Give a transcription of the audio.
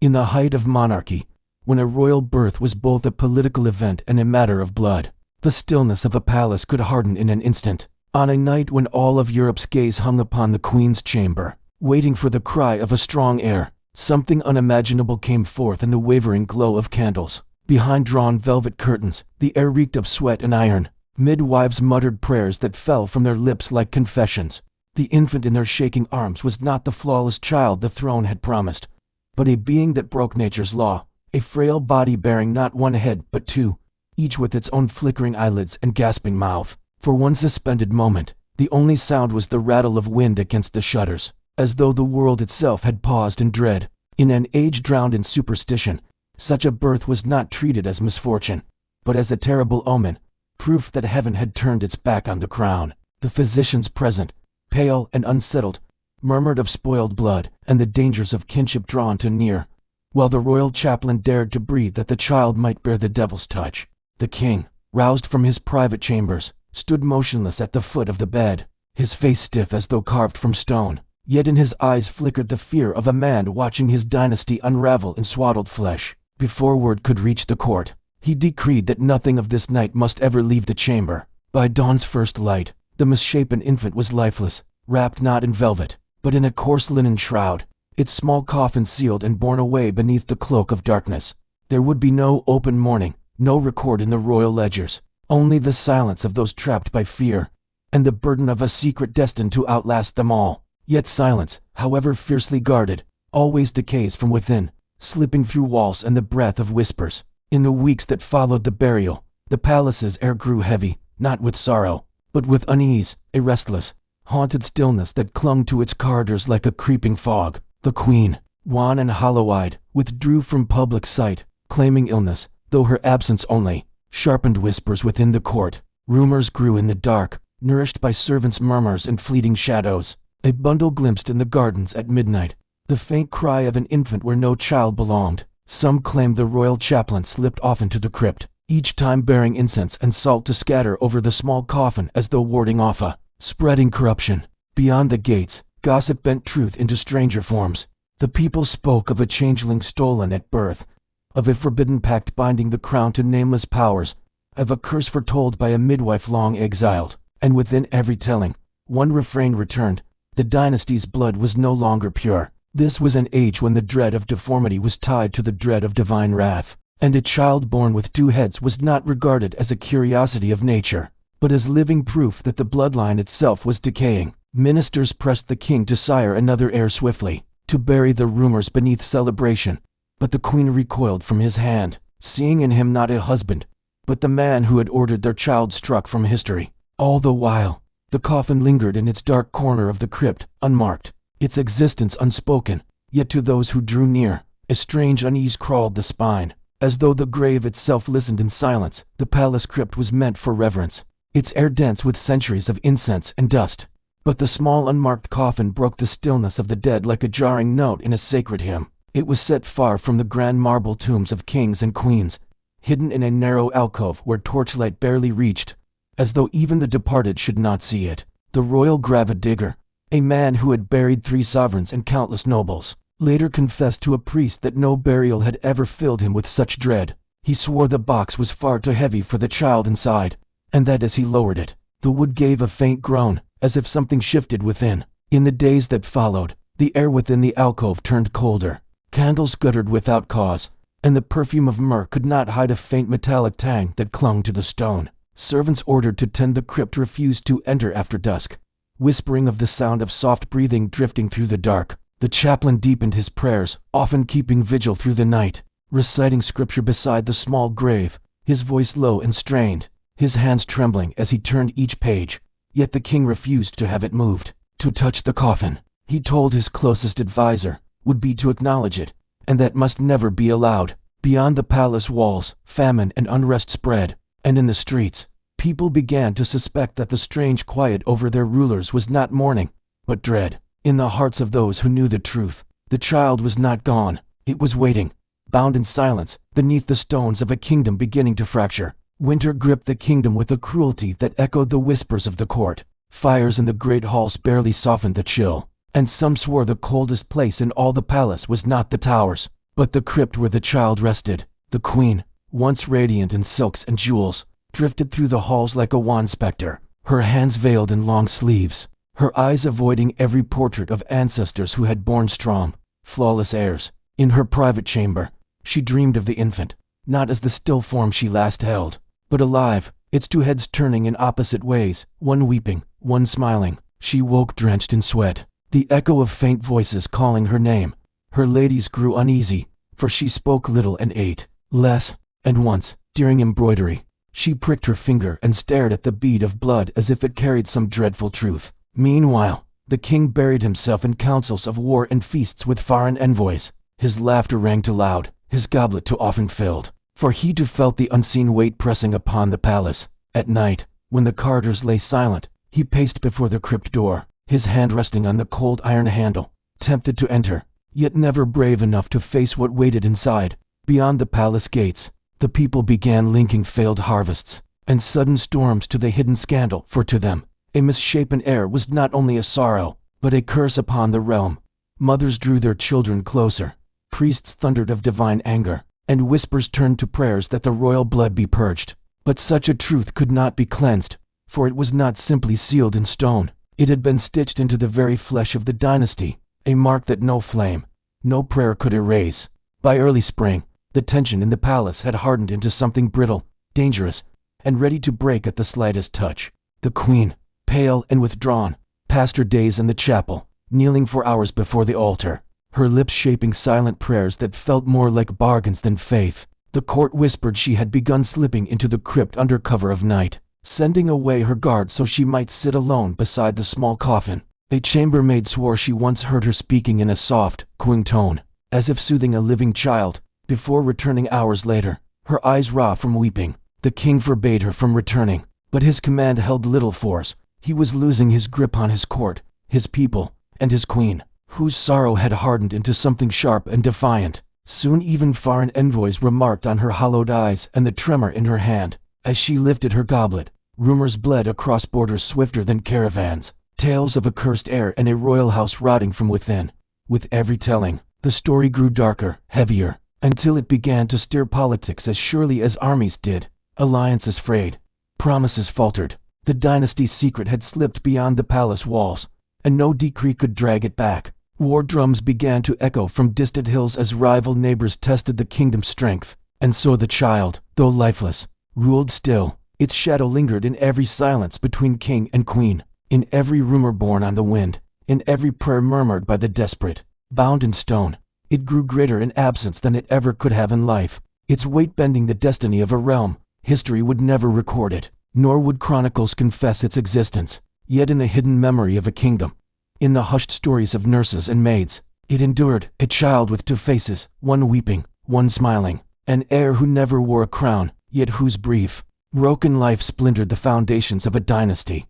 In the height of monarchy, when a royal birth was both a political event and a matter of blood, the stillness of a palace could harden in an instant. On a night when all of Europe's gaze hung upon the Queen's chamber, waiting for the cry of a strong heir, something unimaginable came forth in the wavering glow of candles. Behind drawn velvet curtains, the air reeked of sweat and iron. Midwives muttered prayers that fell from their lips like confessions. The infant in their shaking arms was not the flawless child the throne had promised, but a being that broke nature's law, a frail body bearing not one head but two, each with its own flickering eyelids and gasping mouth. For one suspended moment, the only sound was the rattle of wind against the shutters, as though the world itself had paused in dread. In an age drowned in superstition, such a birth was not treated as misfortune, but as a terrible omen, proof that heaven had turned its back on the crown. The physicians present, pale and unsettled, murmured of spoiled blood and the dangers of kinship drawn too near, while the royal chaplain dared to breathe that the child might bear the devil's touch. The king, roused from his private chambers, stood motionless at the foot of the bed, his face stiff as though carved from stone, yet in his eyes flickered the fear of a man watching his dynasty unravel in swaddled flesh. Before word could reach the court, he decreed that nothing of this night must ever leave the chamber. By dawn's first light, the misshapen infant was lifeless, wrapped not in velvet, but in a coarse linen shroud, its small coffin sealed and borne away beneath the cloak of darkness. There would be no open mourning, no record in the royal ledgers, only the silence of those trapped by fear, and the burden of a secret destined to outlast them all. Yet silence, however fiercely guarded, always decays from within, slipping through walls and the breath of whispers. In the weeks that followed the burial, the palace's air grew heavy, not with sorrow, but with unease, a restless, haunted stillness that clung to its corridors like a creeping fog. The Queen, wan and hollow-eyed, withdrew from public sight, claiming illness, though her absence only sharpened whispers within the court. Rumors grew in the dark, nourished by servants' murmurs and fleeting shadows. A bundle glimpsed in the gardens at midnight, the faint cry of an infant where no child belonged. Some claimed the royal chaplain slipped off into the crypt, each time bearing incense and salt to scatter over the small coffin as though warding off a spreading corruption. Beyond the gates, gossip bent truth into stranger forms. The people spoke of a changeling stolen at birth, of a forbidden pact binding the crown to nameless powers, of a curse foretold by a midwife long exiled. And within every telling, one refrain returned: the dynasty's blood was no longer pure. This was an age when the dread of deformity was tied to the dread of divine wrath, and a child born with two heads was not regarded as a curiosity of nature, but as living proof that the bloodline itself was decaying. Ministers pressed the king to sire another heir swiftly, to bury the rumors beneath celebration, but the Queen recoiled from his hand, seeing in him not a husband, but the man who had ordered their child struck from history. All the while, the coffin lingered in its dark corner of the crypt, unmarked, its existence unspoken, yet to those who drew near, a strange unease crawled the spine, as though the grave itself listened in silence. The palace crypt was meant for reverence, its air dense with centuries of incense and dust, but the small unmarked coffin broke the stillness of the dead like a jarring note in a sacred hymn. It was set far from the grand marble tombs of kings and queens, hidden in a narrow alcove where torchlight barely reached, as though even the departed should not see it. The royal gravedigger, a man who had buried 3 sovereigns and countless nobles, later confessed to a priest that no burial had ever filled him with such dread. He swore the box was far too heavy for the child inside, and that as he lowered it, the wood gave a faint groan, as if something shifted within. In the days that followed, the air within the alcove turned colder. Candles guttered without cause, and the perfume of myrrh could not hide a faint metallic tang that clung to the stone. Servants ordered to tend the crypt refused to enter after dusk, whispering of the sound of soft breathing drifting through the dark. The chaplain deepened his prayers, often keeping vigil through the night, reciting scripture beside the small grave, his voice low and strained, his hands trembling as he turned each page. Yet the king refused to have it moved. To touch the coffin, he told his closest advisor, would be to acknowledge it, and that must never be allowed. Beyond the palace walls, famine and unrest spread, and in the streets, people began to suspect that the strange quiet over their rulers was not mourning, but dread. In the hearts of those who knew the truth, the child was not gone, it was waiting, bound in silence, beneath the stones of a kingdom beginning to fracture. Winter gripped the kingdom with a cruelty that echoed the whispers of the court. Fires in the great halls barely softened the chill, and some swore the coldest place in all the palace was not the towers, But the crypt where the child rested, the queen, once radiant in silks and jewels, drifted through the halls like a wan specter, her hands veiled in long sleeves, her eyes avoiding every portrait of ancestors who had borne strong, flawless heirs. In her private chamber, she dreamed of the infant, not as the still form she last held, but alive, its two heads turning in opposite ways, one weeping, one smiling. She woke drenched in sweat, the echo of faint voices calling her name. Her ladies grew uneasy, for she spoke little and ate less, and once, during embroidery, she pricked her finger and stared at the bead of blood as if it carried some dreadful truth. Meanwhile, the king buried himself in councils of war and feasts with foreign envoys. His laughter rang too loud, his goblet too often filled, for he too felt the unseen weight pressing upon the palace. At night, when the corridors lay silent, he paced before the crypt door, his hand resting on the cold iron handle, tempted to enter, yet never brave enough to face what waited inside. Beyond the palace gates, the people began linking failed harvests and sudden storms to the hidden scandal, for to them, a misshapen heir was not only a sorrow, but a curse upon the realm. Mothers drew their children closer, priests thundered of divine anger, and whispers turned to prayers that the royal blood be purged. But such a truth could not be cleansed, for it was not simply sealed in stone. It had been stitched into the very flesh of the dynasty, a mark that no flame, no prayer could erase. By early spring, the tension in the palace had hardened into something brittle, dangerous, and ready to break at the slightest touch. The queen, pale and withdrawn, passed her days in the chapel, kneeling for hours before the altar, her lips shaping silent prayers that felt more like bargains than faith. The court whispered she had begun slipping into the crypt under cover of night, sending away her guard so she might sit alone beside the small coffin. A chambermaid swore she once heard her speaking in a soft, cooing tone, as if soothing a living child, before returning hours later, her eyes raw from weeping. The king forbade her from returning, but his command held little force. He was losing his grip on his court, his people, and his queen, whose sorrow had hardened into something sharp and defiant. Soon even foreign envoys remarked on her hollowed eyes and the tremor in her hand. As she lifted her goblet, rumors bled across borders swifter than caravans, tales of a cursed heir and a royal house rotting from within. With every telling, the story grew darker, heavier, until it began to stir politics as surely as armies did. Alliances frayed, promises faltered. The dynasty's secret had slipped beyond the palace walls, and no decree could drag it back. War drums began to echo from distant hills as rival neighbors tested the kingdom's strength. And so the child, though lifeless, ruled still. Its shadow lingered in every silence between king and queen, in every rumor borne on the wind, in every prayer murmured by the desperate. Bound in stone, it grew greater in absence than it ever could have in life, its weight bending the destiny of a realm. History would never record it, nor would chronicles confess its existence. Yet in the hidden memory of a kingdom, in the hushed stories of nurses and maids, it endured, a child with two faces, one weeping, one smiling, an heir who never wore a crown, yet whose brief, broken life splintered the foundations of a dynasty.